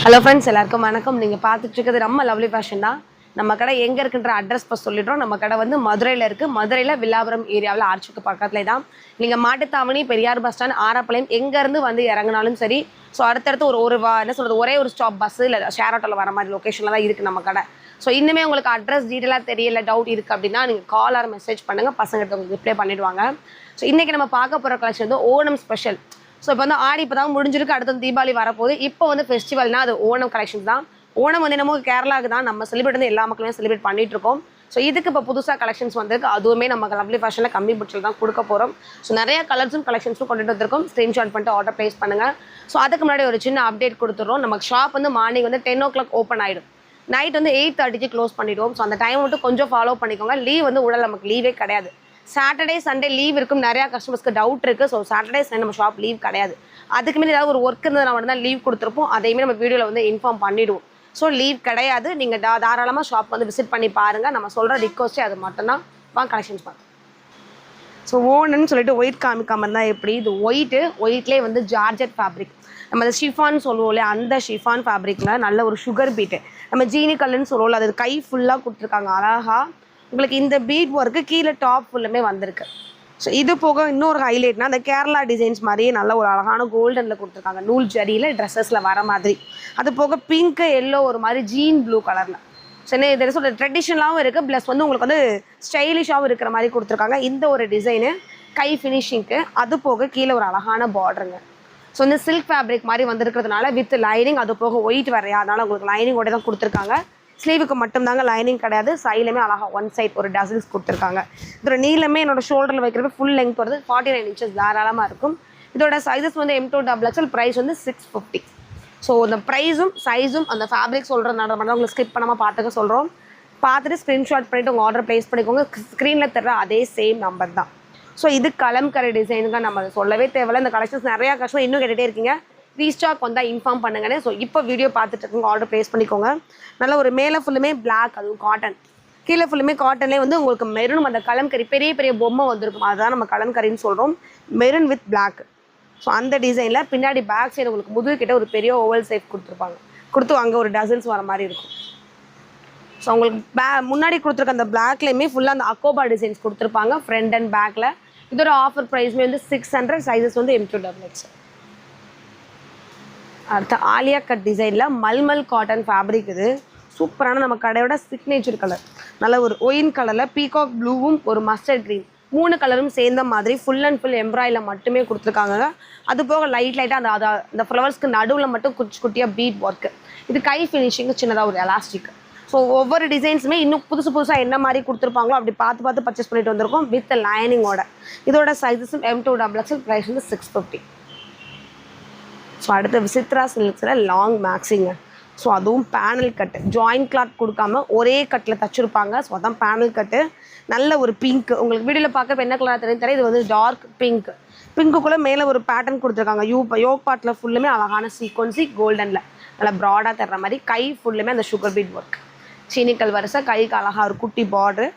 Hello friends, எல்லாருக்கும் வணக்கம். நீங்கள் பார்த்துட்டு இருக்கிறது நம்ம லவ்லி ஃபேஷன் தான். நம்ம கடை எங்கே இருக்குன்ற அட்ரஸ் இப்போ சொல்லிடுறோம். நம்ம கடை வந்து மதுரையில் இருக்குது. மதுரையில் வில்லாபுரம் ஏரியாவில் ஆர்ச்சுக்கு பக்கத்துல தான். நீங்கள் மாட்டுத்தாவணி, பெரியார் பஸ் ஸ்டாண்ட், ஆரப்பாளையம் எங்கேருந்து வந்து இறங்கினாலும் சரி. ஸோ அடுத்தடுத்து என்ன சொல்கிறது, ஒரே ஒரு ஸ்டாப் பஸ்ஸு இல்லை ஷேர் ஆட்டோவில் வர மாதிரி லொக்கேஷனில் தான் இருக்குது நம்ம கடை. ஸோ இன்னுமே உங்களுக்கு அட்ரஸ் டீட்டெயிலாக தெரியல, டவுட் இருக்குது அப்படின்னா நீங்கள் கால் ஆர் மெசேஜ் பண்ணுங்கள். பசங்க உங்களுக்கு ரிப்ளை பண்ணிவிடுவாங்க. ஸோ இன்றைக்கி நம்ம பார்க்க போகிற கலெக்ஷன் வந்து ஓணம் ஸ்பெஷல். ஸோ இப்போ வந்து ஆடி இப்போ தான் முடிஞ்சிருக்கு, அடுத்தது தீபாவளி வரப்போகுது. இப்போ வந்து ஃபெஸ்டிவல்னால் அது ஓணம் கலெக்ஷன்ஸ் தான். ஓணம் வந்து என்னமோ கேரளாவுக்கு தான் நம்ம செலிப்ரேட் வந்து எல்லா மக்களுமே செலிப்ரேட் பண்ணிட்டு இருக்கோம். ஸோ இதுக்கு இப்போ புதுசாக கலெக்ஷன்ஸ் வந்திருக்கு. அதுவுமே நம்ம லவ்லி ஃபேஷனில் கம்மி பட்ஜெட்டில் தான் கொடுக்க போகிறோம். ஸோ நிறைய கலர்ஸும் கலெக்ஷன்ஸும் கொண்டுட்டு வந்திருக்கோம். ஸ்க்ரீன்ஷாட் பண்ணிட்டு ஆர்டர் ப்ளேஸ் பண்ணுங்கள். ஸோ அதுக்கு முன்னாடி ஒரு சின்ன அப்டேட் கொடுத்துட்றோம். நம்ம ஷாப் வந்து மார்னிங் வந்து 10 o'clock ஓப்பன் ஆகிடும். நைட் வந்து 8:30க்கு க்ளோஸ் பண்ணிவிடுவோம். ஸோ அந்த டைம் மட்டும் கொஞ்சம் ஃபாலோ பண்ணிக்கோங்க. லீவ் வந்து உடல் நமக்கு லீவே கிடையாது. சாட்டர்டே சண்டே லீவ் இருக்கும். நிறையா கஸ்டமர்ஸ்க்கு டவுட் இருக்குது. ஸோ சாட்டர்டே சண்டே நம்ம ஷாப் லீவ் கிடையாது. அதுக்கு முன்னாடி ஏதாவது ஒரு ஒர்க் இருந்தது மட்டும் தான் லீவ் கொடுத்துருப்போம். அதையுமே நம்ம வீடியோவில் வந்து இன்ஃபார்ம் பண்ணிவிடுவோம். ஸோ லீவ் கிடையாது. நீங்கள் தாராளமாக ஷாப் வந்து விசிட் பண்ணி பாருங்கள். நம்ம சொல்கிற ரிக்வஸ்ட்டே அது மட்டும்தான். வாங்க கலெக்ஷன்ஸ் பார்த்து. ஸோ ஓணுன்னு சொல்லிட்டு ஒயிட் காமிக்காமல் இருந்தால் எப்படி? இது ஒயிட்லேயே வந்து ஜார்ஜெட் ஃபேப்ரிக். நம்ம அந்த ஷிஃபான் சொல்லுவோம் இல்லையா, அந்த ஷிஃபான் ஃபேப்ரிக்கில் நல்ல ஒரு சுகர் பீட்டு. நம்ம ஜீனி கல்லுன்னு சொல்லுவோம்ல, அது கை ஃபுல்லாக கொடுத்துருக்காங்க அழகாக. உங்களுக்கு இந்த பீட் ஒர்க்கு கீழே டாப் ஃபுல்லுமே வந்திருக்கு. ஸோ இது போக இன்னொரு ஹைலைட்னா அந்த கேரளா டிசைன்ஸ் மாதிரியே நல்ல ஒரு அழகான கோல்டனில் கொடுத்துருக்காங்க. நூல் ஜரியில் ட்ரெஸ்ஸஸில் வர மாதிரி. அது போக பிங்க்கு எல்லோ ஒரு மாதிரி ஜீன் ப்ளூ கலரில். ஸோ என்ன இதில் சொல்கிற ட்ரெடிஷ்னலாகவும் இருக்குது, ப்ளஸ் வந்து உங்களுக்கு வந்து ஸ்டைலிஷாகவும் இருக்கிற மாதிரி கொடுத்துருக்காங்க. இந்த ஒரு டிசைனு கை ஃபினிஷிங்க்கு. அது போக கீழே ஒரு அழகான பார்டருங்க. ஸோ இந்த சில்க் ஃபேப்ரிக் மாதிரி வந்திருக்கிறதுனால வித் லைனிங், அது போக ஒயிட் வரையா, அதனால் உங்களுக்கு லைனிங்கோட தான் கொடுத்துருக்காங்க. ஸ்லீவுக்கு மட்டும்தாங்க, லைனிங் கிடையாது. சைடுமே அழகாக ஒன் சைட் ஒரு டசில்ஸ் கொடுத்துருக்காங்க. இதோட நீளமே என்னோட ஷோல்டரில் வைக்கிறப்ப ஃபுல் லெங்க் வருது. 49 inches தாராளமாக இருக்கும். இதோட சைஸஸ் வந்து M2 XXL. ப்ரைஸ் வந்து 650. ஸோ இந்த ப்ரைஸும் சைஸும் அந்த ஃபேப்ரிக் சொல்கிறதுனால மட்டும் உங்களுக்கு ஸ்கிப் பண்ணாமல் பார்த்துக்க சொல்கிறோம். பார்த்துட்டு ஸ்க்ரீன்ஷாட் பண்ணிவிட்டு உங்கள் ஆர்டர் ப்ளேஸ் பண்ணிக்கோங்க. ஸ்க்ரீனில் தர்ற அதே சேம் நம்பர் தான். ஸோ இது கலம்கரை டிசைனுங்க. நம்ம சொல்லவே தேவையில்ல. இந்த கலெக்ஷன்ஸ் நிறையா கஷ்டம் இன்னும் கேட்டுகிட்டே இருக்கீங்க. ரீஸ்டாக் வந்தால் இன்ஃபார்ம் பண்ணுங்கன்னு. ஸோ இப்போ வீடியோ பார்த்துட்டு இருக்கோங்க, ஆர்டர் ப்ளேஸ் பண்ணிக்கோங்க. நல்ல ஒரு மேலே ஃபுல்லுமே பிளாக், அதுவும் காட்டன். கீழே ஃபுல்லுமே காட்டன்லேயே வந்து உங்களுக்கு மெரூன், அந்த கலம்கரி பெரிய பெரிய பொம்மை வந்திருக்கும். அதுதான் நம்ம கலம்கரின்னு சொல்கிறோம். Maroon with black. ஸோ அந்த டிசைனில் பின்னாடி பேக் சைடு உங்களுக்கு முதுகுக்கிட்ட ஒரு பெரிய ஓவல் சேஃப் கொடுத்துருப்பாங்க. கொடுத்து அங்கே ஒரு டசல்ஸ் வர மாதிரி இருக்கும். ஸோ உங்களுக்கு முன்னாடி கொடுத்துருக்க அந்த பிளாக்லேயுமே ஃபுல்லாக அந்த அக்கோபா டிசைன்ஸ் கொடுத்துருப்பாங்க ஃப்ரண்ட் அண்ட் பேக்கில். இதோட ஆஃபர் ப்ரைஸ்மே வந்து 600. சைஸஸ் வந்து M2 XXL. அடுத்த ஆலியா கட் டிசைனில் மல்மல் காட்டன் ஃபேப்ரிக். இது சூப்பரான நம்ம கடையோட சிக்னேச்சர் கலர். நல்ல ஒரு ஒயின் கலரில் பீகாக் ப்ளூவும் ஒரு மஸ்டர்ட் க்ரீன் 3 கலரும் சேர்ந்த மாதிரி ஃபுல் அண்ட் ஃபுல் எம்ப்ராய்டில் மட்டுமே கொடுத்துருக்காங்க. அது போக லைட்டாக அந்த ஃப்ளவர்ஸ்க்கு நடுவில் மட்டும் குட்டியாக பீட் ஒர்க்கு. இது கை ஃபினிஷிங்கு சின்னதாக ஒரு எலாஸ்டிக். ஸோ ஒவ்வொரு டிசைன்ஸுமே இன்னும் புதுசாக என்ன மாதிரி கொடுத்துருப்பாங்களோ அப்படி பார்த்து பர்ச்சேஸ் பண்ணிட்டு வந்திருக்கோம் வித் லைனிங்கோட. இதோட சைஸஸும் M2 XXL. ப்ரைஸ் வந்து 650. ஸோ அடுத்த விசித்ரா சில்க்ஸில் லாங் மேக்ஸிங்க. ஸோ அதுவும் பேனல் கட்டு, ஜாயின்ட் கிளாத் கொடுக்காம ஒரே கட்டில் தச்சுருப்பாங்க. ஸோ அதான் பேனல் கட்டு. நல்ல ஒரு பிங்க். உங்களுக்கு வீடியோவில் பார்க்க என்ன கலராக தெரியும். இது வந்து டார்க் பிங்க். பிங்க்குள்ளே மேலே ஒரு பேட்டர்ன் கொடுத்துருக்காங்க. யோக் பார்ட்டில் ஃபுல்லுமே அழகான சீக்வன்சி கோல்டனில் நல்லா ப்ராடாக தர்ற மாதிரி. கை ஃபுல்லுமே அந்த சுகர் பீட் ஒர்க், சீனிக்கல் வரிசை. கைக்கு அழகாக ஒரு குட்டி பார்டரு.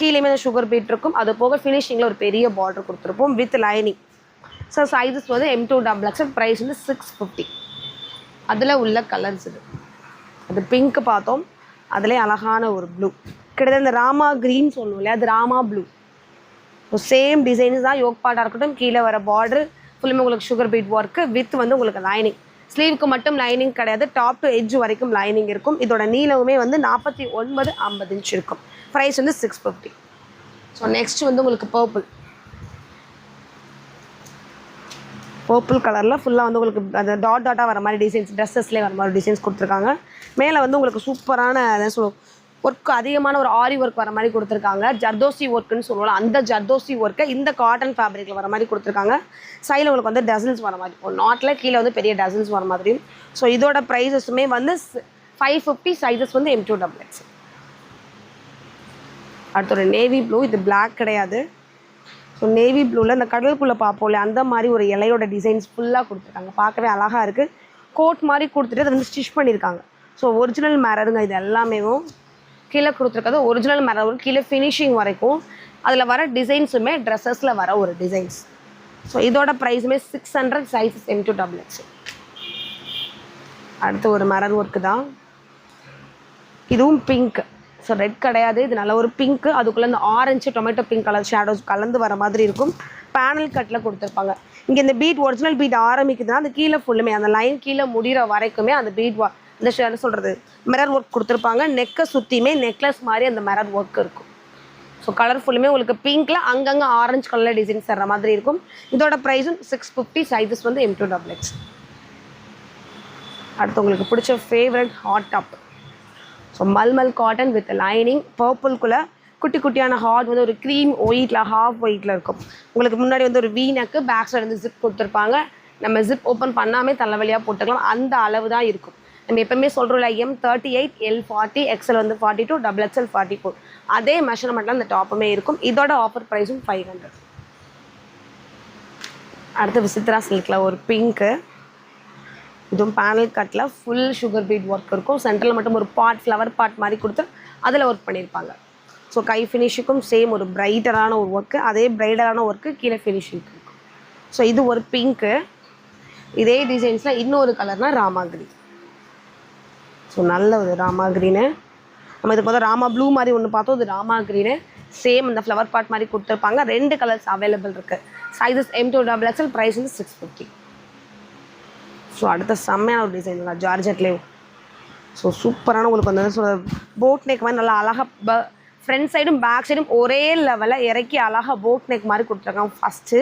கீழேயுமே அந்த சுகர் பீட் இருக்கும். அது போக ஃபினிஷிங்கில் ஒரு பெரிய பார்டர் கொடுத்துருப்போம் வித் லைனிங். ஸோ சைஸஸ் வந்து M2 XXL. ப்ரைஸ் வந்து 650. அதில் உள்ள கலர்ஸ் அது பிங்க் பார்த்தோம். அதிலே அழகான ஒரு ப்ளூ. கிட்டத்தட்ட இந்த ராமா க்ரீன் சொல்லுவோம் இல்லையா, அது Rama blue. So same designs தான். யோக் பார்ட்டாக இருக்கட்டும், கீழே வர பார்டர் ஃபுல்லுமே உங்களுக்கு சுகர் பீட் ஒர்க்கு வித் வந்து உங்களுக்கு லைனிங். ஸ்லீவுக்கு மட்டும் லைனிங் கிடையாது, டாப் டு எட்ஜ் வரைக்கும் லைனிங் இருக்கும். இதோட நீளவுமே வந்து 49-50 inch இருக்கும். ப்ரைஸ் வந்து 650. ஸோ நெக்ஸ்ட் வந்து உங்களுக்கு பர்பிள் கலரில் ஃபுல்லாக வந்து உங்களுக்கு அந்த டாட்டாக வர மாதிரி டிசைன்ஸ், ட்ரெஸ்ஸஸ்லேயே வர மாதிரி டிசைன்ஸ் கொடுத்துருக்காங்க. மேலே வந்து உங்களுக்கு சூப்பரான ஒர்க், அதிகமான ஒரு ஆரி ஒர்க் வர மாதிரி கொடுத்துருக்காங்க. ஜர்தோசி ஒர்க்குன்னு சொல்லுவோம், அந்த ஜர்தோசி ஒர்க்கை இந்த காட்டன் ஃபேப்ரிக்கில் வர மாதிரி கொடுத்துருக்காங்க. சைடில் உங்களுக்கு வந்து டசல்ஸ் வர மாதிரி, ஒரு நாட்டில் கீழே வந்து பெரிய டசல்ஸ் வர மாதிரி. ஸோ இதோட ப்ரைஸஸுமே வந்து 550. சைஸஸ் வந்து M2 XXL. அடுத்த ஒரு நேவி ப்ளூ. இது பிளாக் கிடையாது. ஸோ நேவி ப்ளூவில் இந்த கடலுக்குள்ளே பார்ப்போம்ல, அந்த மாதிரி ஒரு இலையோட டிசைன்ஸ் ஃபுல்லாக கொடுத்துருக்காங்க. பார்க்கவே அழகாக இருக்குது. கோட் மாதிரி கொடுத்துட்டு அதை வந்து ஸ்டிச் பண்ணியிருக்காங்க. ஸோ ஒரிஜினல் மேரருங்க. இது எல்லாமே கீழே கொடுத்துருக்காது ஒரிஜினல் மேரர். கீழே ஃபினிஷிங் வரைக்கும் அதில் வர டிசைன்ஸுமே ட்ரெஸ்ஸஸில் வர ஒரு டிசைன்ஸ். ஸோ இதோட ப்ரைஸுமே 600. Sizes M2 XXL. அடுத்து ஒரு மிரர் ஒர்க்கு தான், இதுவும் பிங்க். ஸோ ரெட் கிடையாது, இது நல்ல ஒரு பிங்க், அதுக்குள்ளே இந்த orange tomato pink colour shadows கலந்து வர மாதிரி இருக்கும். பேனல் கட்டில் கொடுத்துருப்பாங்க. இங்கே இந்த பீட் ஒரிஜினல் பீட் ஆரம்பிக்குதுன்னா அந்த கீழே ஃபுல்லுமே அந்த லைன் கீழே முடிகிற வரைக்குமே அந்த பீட் இந்த என்ன சொல்கிறது மிரர் ஒர்க் கொடுத்துருப்பாங்க. நெக்கை சுற்றியுமே நெக்லஸ் மாதிரி அந்த மிரர் ஒர்க் இருக்கும். ஸோ கலர்ஃபுல்லுமே உங்களுக்கு பிங்க்கில் அங்கங்கே ஆரஞ்சு கலரில் டிசைன்ஸ் தர்ற மாதிரி இருக்கும். இதோட ப்ரைஸும் 650. சைஸஸ் வந்து M2XX. அடுத்து உங்களுக்கு பிடிச்ச favourite hot top. So mulmul cotton with lining பர்பிள்குள்ளே குட்டி குட்டியான ஹாட் வந்து ஒரு க்ரீம் ஒயிட்டில் ஹாஃப் ஒயிட்டில் இருக்கும். உங்களுக்கு முன்னாடி வந்து ஒரு வீனக்கு பேக் சைடு வந்து ஜிப் கொடுத்துருப்பாங்க. நம்ம ஜிப் ஓப்பன் பண்ணாமல் தலைவலியாக போட்டுக்கலாம், அந்த அளவு தான் இருக்கும். நம்ம எப்பவுமே சொல்கிறோம்ல M38, L40, XL வந்து 42, XXL 44, அதே மெஷர்மெண்ட்டில் அந்த டாப்புமே இருக்கும். இதோட ஆஃபர் ப்ரைஸும் 500. அடுத்து விசித்ரா சில்கில் ஒரு பிங்க்கு, இதுவும் பேனல் கட்டில் ஃபுல் சுகர் பீட் ஒர்க் இருக்கும். சென்டரில் மட்டும் ஒரு ஃப்ளவர் பாட் மாதிரி கொடுத்து அதில் ஒர்க் பண்ணியிருப்பாங்க. ஸோ கை ஃபினிஷுக்கும் சேம் ஒரு பிரைட்டரான ஒரு ஒர்க்கு, அதே பிரைடரான ஒர்க்கு கீழே ஃபினிஷிங் இருக்கும். ஸோ இது ஒரு பிங்க்கு. இதே டிசைன்ஸில் இன்னொரு கலர்னால் ராமா கிரீன். ஸோ நல்ல ஒரு ராமா க்ரீனு. நம்ம இதுக்கு வந்து ராமா ப்ளூ மாதிரி ஒன்று பார்த்தோம், இது ராமா க்ரீனு. சேம் இந்த ஃப்ளவர் பாட் மாதிரி கொடுத்துருப்பாங்க. 2 கலர்ஸ் அவைலபிள் இருக்குது. Sizes M2XX. ப்ரைஸ் வந்து 650. ஸோ அடுத்த செம்மையான ஒரு டிசைன் தான் ஜார்ஜெட்லேயே. ஸோ சூப்பரான உங்களுக்கு வந்து சொல்ல போட் நெக் மாதிரி நல்லா அழகாக ஃப்ரண்ட் சைடும் பேக் சைடும் ஒரே லெவலில் இறக்கி அழகாக போட் நெக் மாதிரி கொடுத்துருக்காங்க ஃபஸ்ட்டு.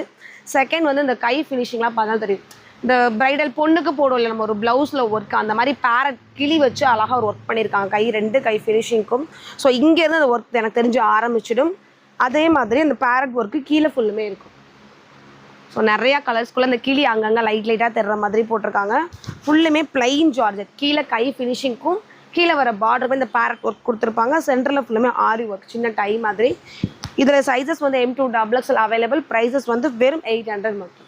செகண்ட் வந்து இந்த கை ஃபினிஷிங்லாம் பார்த்தாலும் தெரியும். இந்த ப்ரைடல் பொண்ணுக்கு போடும் இல்லை நம்ம ஒரு ப்ளவுஸில் ஒர்க், அந்த மாதிரி பேரட் கிளி வச்சு அழகாக ஒரு ஒர்க் பண்ணியிருக்காங்க கை 2 கை ஃபினிஷிங்க்கும். ஸோ இங்கேருந்து அந்த ஒர்க் எனக்கு தெரிஞ்சு ஆரம்பிச்சிடும். அதே மாதிரி அந்த பேரட் ஒர்க்கு கீழே ஃபுல்லுமே இருக்கும். ஸோ நிறையா கலர்ஸ்குள்ளே அந்த கிளி அங்கங்கே லைட்டாக தெரிற மாதிரி போட்டிருக்காங்க. ஃபுல்லுமே பிளைன் ஜார்ஜெட். கீழே கை ஃபினிஷிங்க்கும் கீழே வர பார்டருமே இந்த பேரட் ஒர்க் கொடுத்துருப்பாங்க. சென்டரில் ஃபுல்லுமே ஆரி ஒர்க் சின்ன டை மாதிரி. இதில் சைஸஸ் வந்து M2XX அவைலபிள். ப்ரைஸஸ் வந்து வெறும் 800 மட்டும்.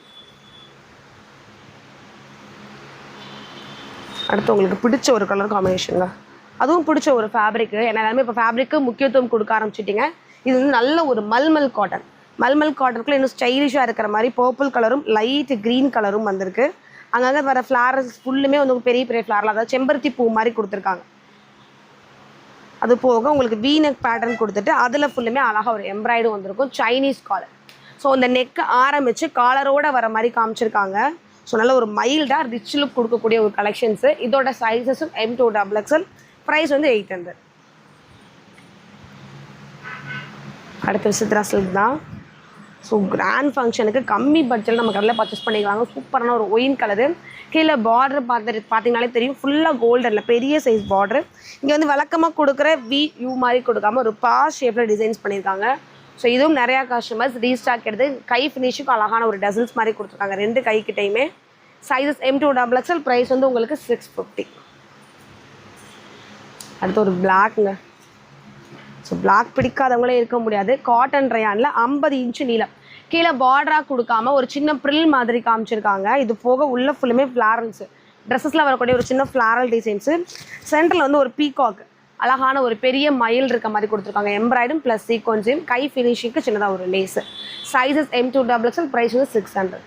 அடுத்து உங்களுக்கு பிடிச்ச ஒரு கலர் காம்பினேஷனுங்க, அதுவும் பிடிச்ச ஒரு ஃபேப்ரிக்கு. ஏன்னா எல்லாமே இப்போ ஃபேப்ரிக்கு முக்கியத்துவம் கொடுக்க ஆரம்பிச்சிட்டிங்க. இது வந்து நல்ல ஒரு மல்மல் காட்டன். மல்மல் காட்டனுக்குள்ளே இன்னும் ஸ்டைலிஷாக இருக்கிற மாதிரி பர்பிள் கலரும் லைட் க்ரீன் கலரும் வந்திருக்கு. அங்கங்கே வர ஃப்ளாரஸ் ஃபுல்லுமே வந்து பெரிய பெரிய ஃப்ளாரில், அதாவது செம்பருத்தி பூ மாதிரி கொடுத்துருக்காங்க. அது போக உங்களுக்கு வீனக் பேட்டர்ன் கொடுத்துட்டு அதில் ஃபுல்லுமே அழகாக ஒரு எம்ப்ராய்டும் வந்திருக்கும், சைனீஸ் காலர். ஸோ இந்த நெக்கு ஆரம்பித்து காலரோடு வர மாதிரி காமிச்சிருக்காங்க. ஸோ நல்ல ஒரு மைல்டாக ரிச் லுக் கொடுக்கக்கூடிய ஒரு கலெக்ஷன்ஸு. இதோட சைஸஸும் M2XX. ப்ரைஸ் வந்து 800. அடுத்த விசித்ரா சில்க் தான். ஸோ கிராண்ட் ஃபங்க்ஷனுக்கு கம்மி பட்ஜெட்டில் நம்ம கடையில் பர்ச்சேஸ் பண்ணிக்கிறாங்க. சூப்பரான ஒரு ஒயின் கலரு. கீழே பார்டர் பார்த்தீங்கனாலே தெரியும், ஃபுல்லாக கோல்டனில் பெரிய சைஸ் பார்டரு. இங்கே வந்து வழக்கமாக கொடுக்குற VU மாதிரி கொடுக்காம ஒரு பாஸ் ஷேப்பில் டிசைன்ஸ் பண்ணியிருக்காங்க. ஸோ இதுவும் நிறையா கஸ்டமர்ஸ் ரீஸ்டாக் எடுத்து கை ஃபினிஷுக்கு அழகான ஒரு டசல்ஸ் மாதிரி கொடுத்துருக்காங்க 2 கைக்கிட்டையுமே. Sizes M2XX. ப்ரைஸ் வந்து உங்களுக்கு 650. அடுத்து ஒரு பிளாக்ங்க. ஸோ பிளாக் பிடிக்காதவங்களே இருக்க முடியாது. காட்டன் ரயானில் 50 இன்ச்சு நீளம். கீழே பார்டராக கொடுக்காம ஒரு சின்ன ப்ரில் மாதிரி காமிச்சிருக்காங்க. இது போக உள்ள ஃபுல்லுமே ஃப்ளாரல்ஸு, ட்ரெஸ்ஸஸில் வரக்கூடிய ஒரு சின்ன ஃப்ளாரல் டிசைன்ஸு. சென்டரில் வந்து ஒரு பீகாக் அழகான ஒரு பெரிய மயில் இருக்க மாதிரி கொடுத்துருக்காங்க. எம்ப்ராய்டும் ப்ளஸ் சீக்வன்ஸையும் கை ஃபினிஷிங்க்கு சின்னதாக ஒரு லேஸு. Sizes M2XX. ப்ரைஸ் வந்து 600.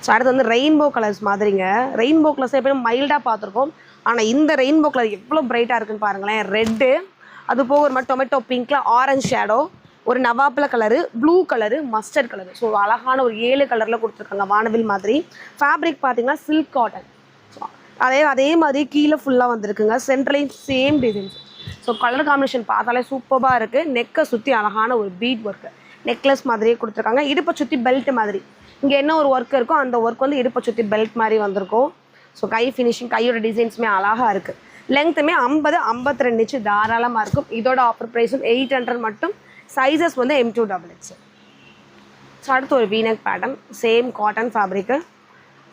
ஸோ அடுத்து வந்து ரெயின்போ கலர்ஸ் மாதிரிங்க. ரெயின்போ கலர்ஸ் எப்படியும் மைல்டாக பார்த்துருக்கோம். ஆனால் இந்த ரெயின்போ கலர் எவ்வளோ பிரைட்டாக இருக்குன்னு பாருங்களேன். ரெட்டு, அது போக ஒரு மாதிரி டொமேட்டோ பிங்க்கில் ஆரஞ்ச் ஷேடோ, ஒரு நவாப்பில் colour, blue colour, mustard colour. So அழகான ஒரு 7 கலரில் கொடுத்துருக்காங்க வானவில் மாதிரி. ஃபேப்ரிக் பார்த்தீங்கன்னா சில்க் காட்டன். ஸோ அதே மாதிரி கீழே ஃபுல்லாக வந்திருக்குங்க. சென்ட்ரலையும் same designs. So colour combination பார்த்தாலே சூப்பராக இருக்குது. நெக்கை சுற்றி அழகான ஒரு பீட் ஒர்க்கு, நெக்லஸ் மாதிரியே கொடுத்துருக்காங்க. இடுப்பை சுற்றி பெல்ட் மாதிரி. இங்கே என்ன ஒரு ஒர்க் இருக்கோ அந்த ஒர்க் வந்து இடுப்பை சுற்றி பெல்ட் மாதிரி வந்திருக்கும். ஸோ கை ஃபினிஷிங் கையோட டிசைன்ஸுமே அழகாக இருக்குது. லெங்க்த்துமே 50-52 இன்ச்சு தாராளமாக இருக்கும். இதோட ஆஃபர் ப்ரைஸும் 800 மட்டும். சைஸஸ் வந்து M2XX. ஸோ அடுத்து ஒரு வீனக் pattern, same cotton fabric.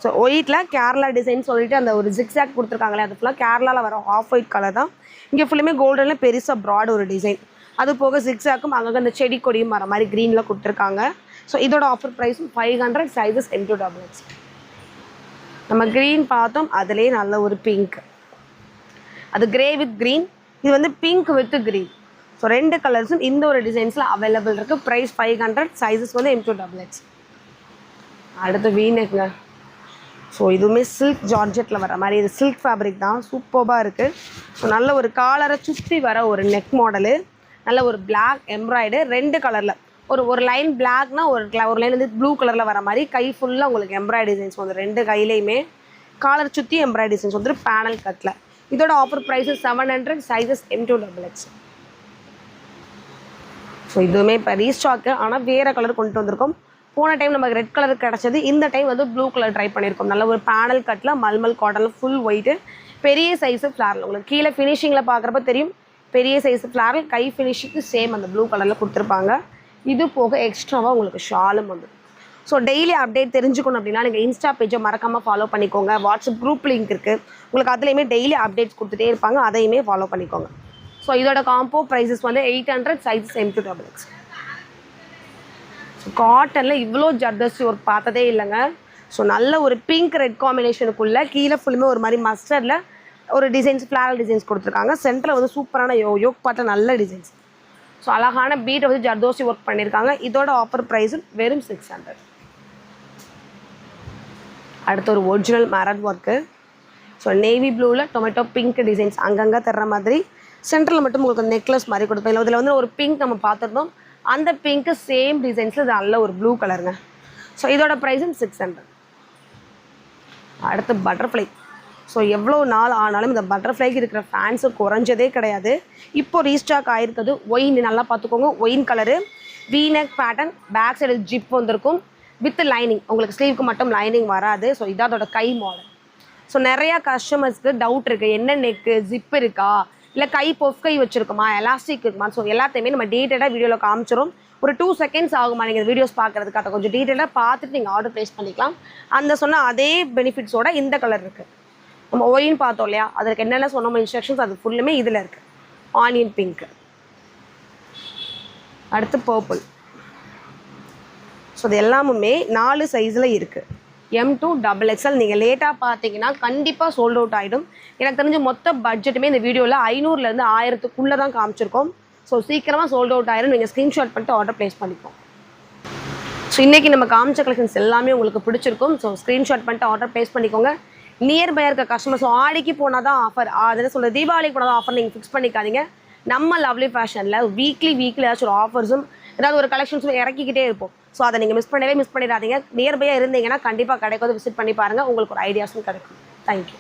So ஒயிட்டில் கேரளா டிசைன் சொல்லிட்டு அந்த ஒரு ஜிக்ஸாக் கொடுத்துருக்காங்களே, அது ஃபுல்லாக கேரளாவில் வர ஆஃப் ஒயிட் கலர் தான். இங்கே ஃபுல்லுமே கோல்டனில் பெருசாக ப்ராட் ஒரு டிசைன். அது போக ஜிக்ஸாக்கும் அங்கங்கே அந்த செடி கொடியும் வர மாதிரி க்ரீனில் கொடுத்துருக்காங்க. ஸோ இதோட ஆஃபர் ப்ரைஸும் 500. Sizes M2XX. நம்ம க்ரீன் பார்த்தோம், அதுலேயே நல்ல ஒரு பிங்க், அது கிரே வித் க்ரீன், இது வந்து பிங்க் வித் க்ரீன். ஸோ 2 கலர்ஸும் இந்த ஒரு டிசைன்ஸில் அவைலபிள் இருக்குது. ப்ரைஸ் 500. சைஸஸ் வந்து M2XX. அடுத்து வீனக்குங்க. ஸோ இதுவுமே சில்க் ஜார்ஜெட்டில் வர மாதிரி, இது சில்க் ஃபேப்ரிக் தான், சூப்பராக இருக்குது. ஸோ நல்ல ஒரு காலரை சுற்றி வர ஒரு நெக் மாடலு, நல்ல ஒரு பிளாக் எம்ப்ராய்டு 2 கலரில், ஒரு லைன் பிளாக்னா ஒரு லைன் வந்து ப்ளூ கலரில் வர மாதிரி, கை ஃபுல்லாக உங்களுக்கு எம்ப்ராய்டு டிசைன்ஸ் வந்து 2 கையிலையுமே காலர் சுற்றி எம்ப்ராய்டு டிசைன்ஸ் வந்து பேனல் கட்டில். இதோட offer price 700, sizes M2XX. So இதுவுமே இப்போ ரீஸ்டாக்கு, ஆனால் வேறு கலர் கொண்டு வந்திருக்கோம். போன டைம் நமக்கு ரெட் கலர் கிடச்சது, இந்த டைம் வந்து ப்ளூ கலர் ட்ரை பண்ணியிருக்கோம். நல்ல ஒரு பேனல் கட்டில் மல்மல் காட்டனில் ஃபுல் ஒயிட்டு, பெரிய சைஸு ஃப்ளாரில். உங்களுக்கு கீழே ஃபினிஷிங்கில் பார்க்குறப்ப தெரியும், பெரிய சைஸு ஃப்ளாரில், கை ஃபினிஷிங்க்கு சேம் அந்த ப்ளூ கலரில் கொடுத்துருப்பாங்க. இது போக எக்ஸ்ட்ராவாக உங்களுக்கு ஷாலும் வந்து. ஸோ டெய்லி அப்டேட் தெரிஞ்சுக்கணும் அப்படின்னா நீங்கள் இன்ஸ்டா பேஜை மறக்காமல் ஃபாலோ பண்ணிக்கோங்க. வாட்ஸ்அப் குரூப் லிங்க் இருக்குது உங்களுக்கு, அதுலேயுமே டெய்லி அப்டேட்ஸ் கொடுத்துட்டே இருப்பாங்க, அதையுமே ஃபாலோ பண்ணிக்கோங்க. ஸோ இதோட காம்போ ப்ரைஸஸ் வந்து 800, சைஸஸ் M2XX. ஸோ காட்டனில் இவ்வளோ ஜர்தஸ்டி ஒர்க் பார்த்ததே இல்லைங்க. ஸோ நல்ல ஒரு பிங்க் ரெட் காம்பினேஷனுக்குள்ளே கீழே ஃபுல்லுமே ஒரு மாதிரி மஸ்டர்டில் ஒரு டிசைன்ஸ், ஃப்ளாரல் டிசைன்ஸ் கொடுத்துருக்காங்க. சென்டரில் வந்து சூப்பரான யோக் பார்த்தா நல்ல டிசைன்ஸ். ஸோ அழகான பீட்டை வந்து ஜர்தோசி ஒர்க் பண்ணியிருக்காங்க. இதோட ஆஃபர் ப்ரைஸு வெறும் 600. அடுத்து ஒரு original Marut work. So navy ப்ளூவில் டொமேட்டோ பிங்க் டிசைன்ஸ் அங்கங்கே தர்ற மாதிரி, சென்டரில் மட்டும் உங்களுக்கு நெக்லஸ் மாதிரி கொடுப்போம். இதில் வந்து ஒரு பிங்க் நம்ம பார்த்துருந்தோம், அந்த பிங்க்கு சேம் டிசைன்ஸில் இது நல்ல ஒரு ப்ளூ கலருங்க. ஸோ இதோட ப்ரைஸும் 600. அடுத்து பட்டர்ஃப்ளை. ஸோ எவ்வளோ நாள் ஆனாலும் இந்த பட்டர்ஃப்ளைக்கு இருக்கிற ஃபேன்ஸு குறைஞ்சதே கிடையாது. இப்போ ரீஸ்டாக் ஆகிருக்குது. ஒயின் நல்லா பார்த்துக்கோங்க, wine colour, V neck pattern, back side zip வந்திருக்கும் வித் லைனிங். உங்களுக்கு ஸ்லீவுக்கு மட்டும் லைனிங் வராது. ஸோ இதான் அதோட கை மாடல். ஸோ நிறையா கஸ்டமர்ஸ்க்கு டவுட் இருக்குது, என்ன நெக்கு, ஜிப் இருக்கா, இல்லை கை பொஃப் கை வச்சுருக்குமா, எலாஸ்டிக் இருக்குமா. ஸோ எல்லாத்தையுமே நம்ம டீட்டெயிலாக வீடியோவில் காமிச்சிடும். ஒரு 2 செகண்ட்ஸ் ஆகுமா நீங்கள் வீடியோஸ் பார்க்குறதுக்கு, அதை கொஞ்சம் டீட்டெயிலாக பார்த்துட்டு நீங்கள் ஆர்டர் ப்ளேஸ் பண்ணிக்கலாம். அந்த சொன்ன அதே பெனிஃபிட்ஸோட இந்த கலர் இருக்குது. நம்ம ஒயின் பார்த்தோம் இல்லையா, அதுக்கு என்னென்ன சொன்னோம் இன்ஸ்ட்ரக்ஷன்ஸ், அது ஃபுல்லுமே இதில் இருக்குது. Onion pink. அடுத்து பர்பிள். ஸோ இது எல்லாமுமே 4 சைஸில் இருக்குது. M2XXL. நீங்கள் லேட்டாக பார்த்தீங்கன்னா கண்டிப்பாக சோல்ட் அவுட் ஆகிடும். எனக்கு தெரிஞ்ச மொத்த பட்ஜெட்டுமே இந்த வீடியோவில் 500லேருந்து 1000க்குள்ளே தான் காமிச்சிருக்கோம். ஸோ சீக்கிரமாக சோல்ட் அவுட் ஆயிடும். நீங்கள் ஸ்க்ரீன்ஷாட் பண்ணிட்டு ஆர்டர் ப்ளேஸ் பண்ணிப்போம். ஸோ இன்றைக்கி நம்ம காமிச்ச கலெக்ஷன்ஸ் எல்லாமே உங்களுக்கு பிடிச்சிருக்கும். ஸோ ஸ்க்ரீன்ஷாட் பண்ணிட்டு ஆர்டர் ப்ளேஸ் பண்ணிக்கோங்க. நியர்பையாக இருக்க கஸ்டமர்ஸ், ஆடிக்கு போனால் தான் ஆஃபர், அதில் சொல்ல தீபாவளிக்கு போனால் தான் ஆஃபர் நீங்கள் ஃபிக்ஸ் பண்ணிக்காதீங்க. நம்ம லவ்லி ஃபேஷனில் வீக்லி ஏதாச்சும் ஒரு ஆஃபர்ஸும் ஏதாவது ஒரு கலெக்ஷன்ஸும் இறக்கிக்கிட்டே இருப்போம். ஸோ அதை நீங்கள் மிஸ் பண்ணிடாதீங்க. நியர்பையாக இருந்தீங்கன்னா கண்டிப்பாக கடைக்கு வந்து விசிட் பண்ணி பாருங்கள், உங்களுக்கு ஒரு ஐடியாஸும் கிடைக்கும். தேங்க்யூ.